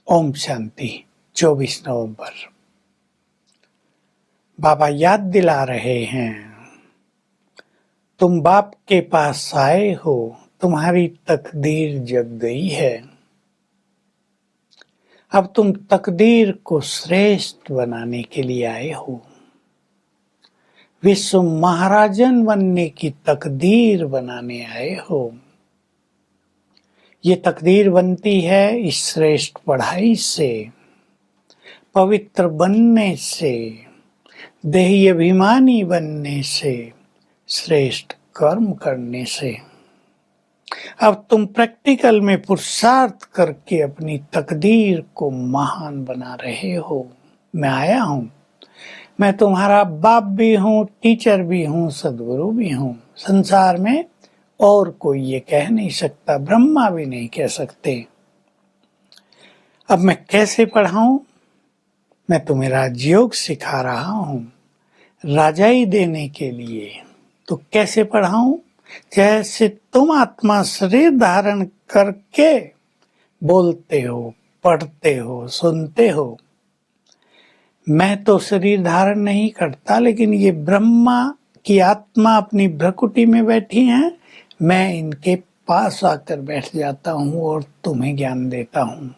ओम शांति। 24 नवंबर। बाबा याद दिला रहे हैं, तुम बाप के पास आए हो, तुम्हारी तकदीर जग गई है। अब तुम तकदीर को श्रेष्ठ बनाने के लिए आए हो। विश्व महाराजन बनने की तकदीर बनाने आए हो। ये तकदीर बनती है इस श्रेष्ठ पढ़ाई से, पवित्र बनने से, देही अभिमानी बनने से, श्रेष्ठ कर्म करने से। अब तुम प्रैक्टिकल में पुरुषार्थ करके अपनी तकदीर को महान बना रहे हो। मैं आया हूँ, मैं तुम्हारा बाप भी हूँ, टीचर भी हूँ, सदगुरु भी हूँ। संसार में और कोई ये कह नहीं सकता, ब्रह्मा भी नहीं कह सकते। अब मैं कैसे पढ़ाऊं? मैं तुम्हें राजयोग सिखा रहा हूँ, राजाई देने के लिए। तो कैसे पढ़ाऊं? जैसे तुम आत्मा शरीर धारण करके बोलते हो, पढ़ते हो, सुनते हो। मैं तो शरीर धारण नहीं करता, लेकिन ये ब्रह्मा की आत्मा अपनी भ्रकुटी में बैठी है। मैं इनके पास आकर बैठ जाता हूँ और तुम्हें ज्ञान देता हूँ।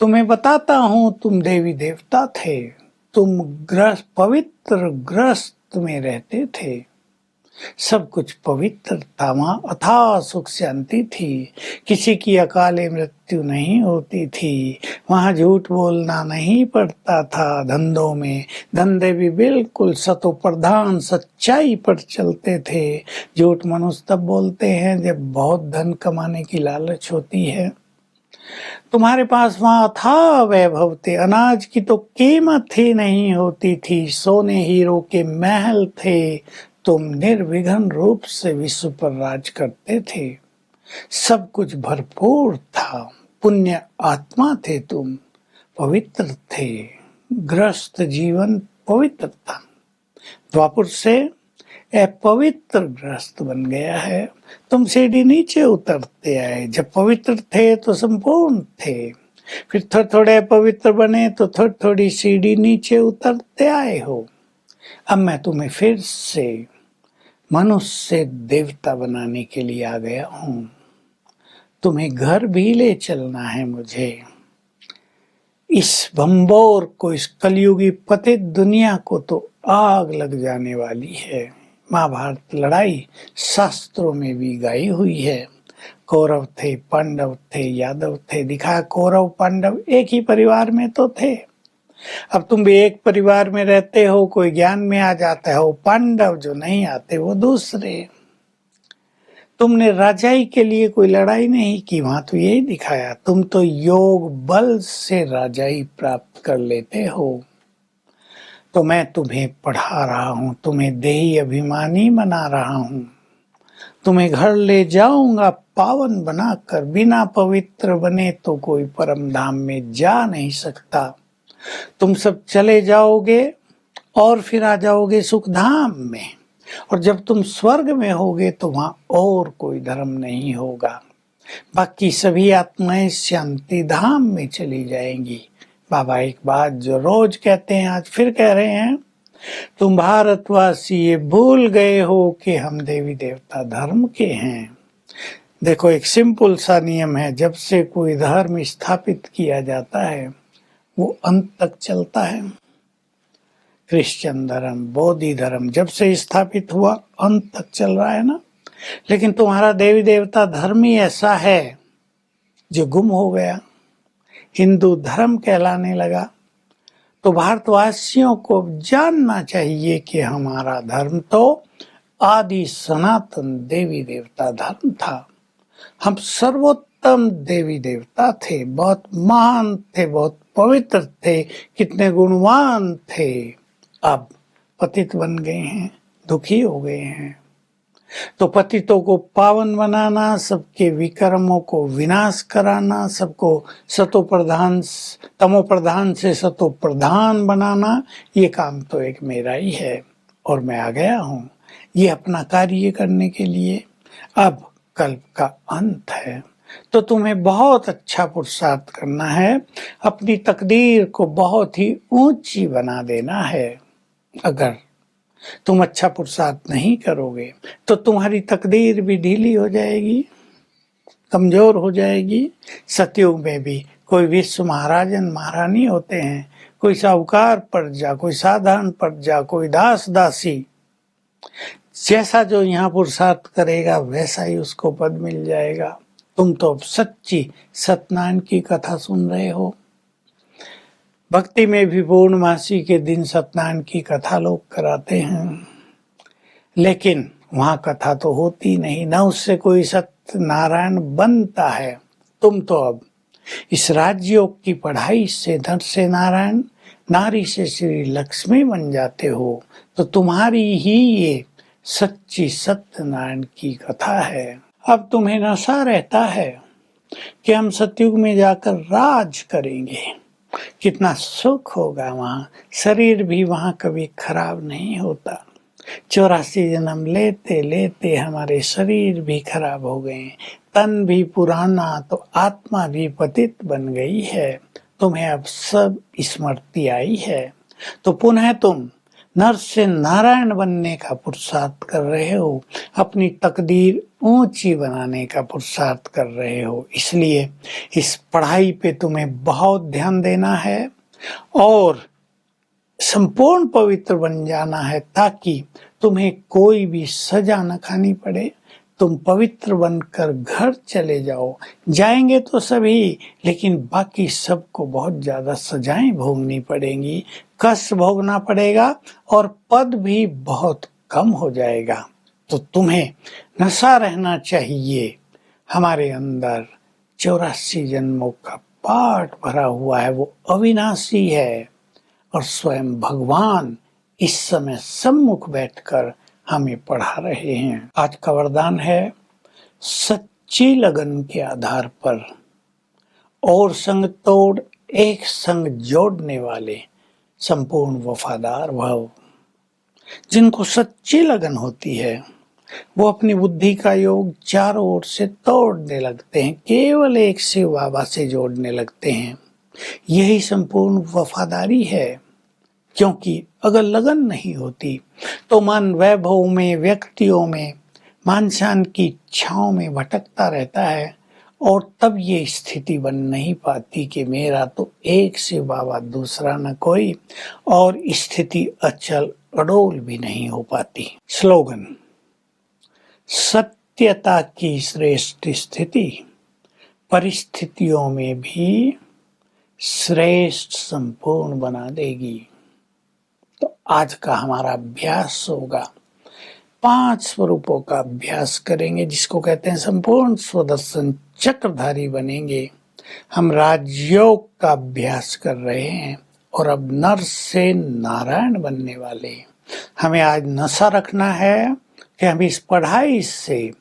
तुम्हें बताता हूँ तुम देवी देवता थे, तुम ग्रस्त पवित्र ग्रस्त में रहते थे। सब कुछ पवित्र था, वहां अथाह सुख शांति थी, किसी की अकाले मृत्यु नहीं होती थी, वहां झूठ बोलना नहीं पड़ता था। धंधों में धंधे भी बिल्कुल सतो प्रधान सच्चाई पर चलते थे। झूठ मनुष्य तब बोलते हैं जब बहुत धन कमाने की लालच होती है। तुम्हारे पास वहां अथाह वैभव थे, अनाज की तो कीमत ही नहीं होती थी, सोने हीरो के महल थे। तुम निर्विघ्न रूप से विश्व पर राज करते थे, सब कुछ भरपूर था। पुण्य आत्मा थे तुम, पवित्र थे, ग्रस्त जीवन पवित्र था। द्वापर से अपवित्र ग्रस्त बन गया है। तुम सीढ़ी नीचे उतरते आए, जब पवित्र थे तो संपूर्ण थे, फिर थोड़े थोड़े अपवित्र बने तो थोड़ी थोड़ी सीढ़ी नीचे उतरते आए हो। अब मैं तुम्हें फिर से मनुष्य से देवता बनाने के लिए आ गया हूँ। तुम्हें घर भी ले चलना है मुझे। इस भंबोर को, इस कलयुगी पतित दुनिया को तो आग लग जाने वाली है। महाभारत लड़ाई शास्त्रों में भी गाई हुई है। कौरव थे, पांडव थे, यादव थे, दिखा कौरव पांडव एक ही परिवार में तो थे। अब तुम भी एक परिवार में रहते हो, कोई ज्ञान में आ जाता है वो पांडव, जो नहीं आते वो दूसरे। तुमने राजाई के लिए कोई लड़ाई नहीं की, वहां तो यही दिखाया। तुम तो योग बल से राजाई प्राप्त कर लेते हो। तो मैं तुम्हें पढ़ा रहा हूँ, तुम्हें देही अभिमानी बना रहा हूँ, तुम्हें घर ले जाऊंगा पावन बनाकर। बिना पवित्र बने तो कोई परम धाम में जा नहीं सकता। तुम सब चले जाओगे और फिर आ जाओगे सुख धाम में, और जब तुम स्वर्ग में होगे तो वहां और कोई धर्म नहीं होगा। बाकी सभी आत्माएं शांति धाम में चली जाएंगी। बाबा एक बात जो रोज कहते हैं आज फिर कह रहे हैं, तुम भारतवासी ये भूल गए हो कि हम देवी देवता धर्म के हैं। देखो एक सिंपल सा नियम है, जब से कोई धर्म स्थापित किया जाता है वो अंत तक चलता है। क्रिश्चियन धर्म, बौद्ध धर्म जब से स्थापित हुआ अंत तक चल रहा है ना। लेकिन तुम्हारा देवी देवता धर्म ही ऐसा है जो गुम हो गया, हिंदू धर्म कहलाने लगा। तो भारतवासियों को जानना चाहिए कि हमारा धर्म तो आदि सनातन देवी देवता धर्म था। हम सर्वोत्तम देवी देवता थे, बहुत महान थे, बहुत पवित्र थे, कितने गुणवान थे। अब पतित बन गए हैं, दुखी हो गए हैं। तो पतितों को पावन बनाना, सबके विकर्मों को विनाश कराना, सबको सतो प्रधान तमो प्रधान से सतो प्रधान बनाना, ये काम तो एक मेरा ही है। और मैं आ गया हूँ ये अपना कार्य करने के लिए। अब कल्प का अंत है, तो तुम्हें बहुत अच्छा पुरुषार्थ करना है, अपनी तकदीर को बहुत ही ऊंची बना देना है। अगर तुम अच्छा पुरुषार्थ नहीं करोगे तो तुम्हारी तकदीर भी ढीली हो जाएगी, कमजोर हो जाएगी। सतयुग में भी कोई विश्व महाराजन महारानी होते हैं, कोई साहूकार प्रजा, कोई साधारण प्रजा, कोई दास दासी, जैसा जो यहाँ पुरुषार्थ करेगा वैसा ही उसको पद मिल जाएगा। तुम तो अब सच्ची सत्यनारायण की कथा सुन रहे हो। भक्ति में भी पूर्णमासी के दिन सत्यनारायण की कथा लोग कराते हैं, लेकिन वहां कथा तो होती नहीं, न उससे कोई सत्यनारायण बनता है। तुम तो अब इस राजयोग की पढ़ाई से नर से नारायण, नारी से श्री लक्ष्मी बन जाते हो। तो तुम्हारी ही ये सच्ची सत्यनारायण की कथा है। अब तुम्हें नशा रहता है कि हम सतयुग में जाकर राज करेंगे, कितना सुख होगा वहां, शरीर भी वहां कभी खराब नहीं होता। 84 जन्म लेते लेते हमारे शरीर भी खराब हो गए, तन भी पुराना तो आत्मा भी पतित बन गई है। तुम्हें अब सब स्मृति आई है, तो पुनः तुम नर से नारायण बनने का पुरुषार्थ कर रहे हो, अपनी तकदीर ऊंची बनाने का पुरुषार्थ कर रहे हो। इसलिए इस पढ़ाई पे तुम्हें बहुत ध्यान देना है और संपूर्ण पवित्र बन जाना है, ताकि तुम्हें कोई भी सजा न खानी पड़े। तुम पवित्र बनकर घर चले जाओ। जाएंगे तो सभी, लेकिन बाकी सबको बहुत ज्यादा सजाएं भोगनी पड़ेंगी, कष्ट भोगना पड़ेगा और पद भी बहुत कम हो जाएगा। तो तुम्हें नशा रहना चाहिए। हमारे अंदर 84 जन्मों का पाठ भरा हुआ है, वो अविनाशी है और स्वयं भगवान इस समय सम्मुख बैठकर हमें पढ़ा रहे हैं। आज का वरदान है, सच्ची लगन के आधार पर और संग तोड़ एक संग जोड़ने वाले संपूर्ण वफादार भव। जिनको सच्ची लगन होती है वो अपनी बुद्धि का योग चारों ओर से तोड़ने लगते हैं, केवल एक शिव बाबा से जोड़ने लगते हैं। यही संपूर्ण वफादारी है, क्योंकि अगर लगन नहीं होती तो मन वैभव में, व्यक्तियों में, मानसान की इच्छाओं में भटकता रहता है और तब ये स्थिति बन नहीं पाती कि मेरा तो एक शिव बाबा दूसरा न कोई, और स्थिति अचल अडोल भी नहीं हो पाती। स्लोगन, सत्यता की श्रेष्ठ स्थिति परिस्थितियों में भी श्रेष्ठ संपूर्ण बना देगी। तो आज का हमारा अभ्यास होगा, 5 स्वरूपों का अभ्यास करेंगे, जिसको कहते हैं संपूर्ण स्वदर्शन चक्रधारी बनेंगे। हम राजयोग का अभ्यास कर रहे हैं और अब नर से नारायण बनने वाले। हमें आज नशा रखना है कि हम इस पढ़ाई से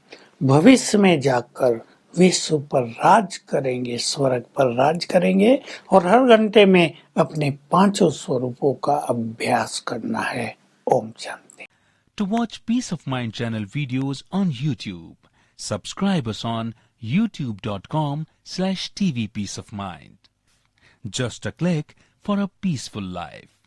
भविष्य में जाकर विश्व पर राज करेंगे, स्वर्ग पर राज करेंगे, और हर घंटे में अपने 5 स्वरूपों का अभ्यास करना है। Om Shanti. To watch Peace of Mind channel videos on YouTube, subscribe us on youtube.com/tvpeaceofmind. Just a click for a peaceful life.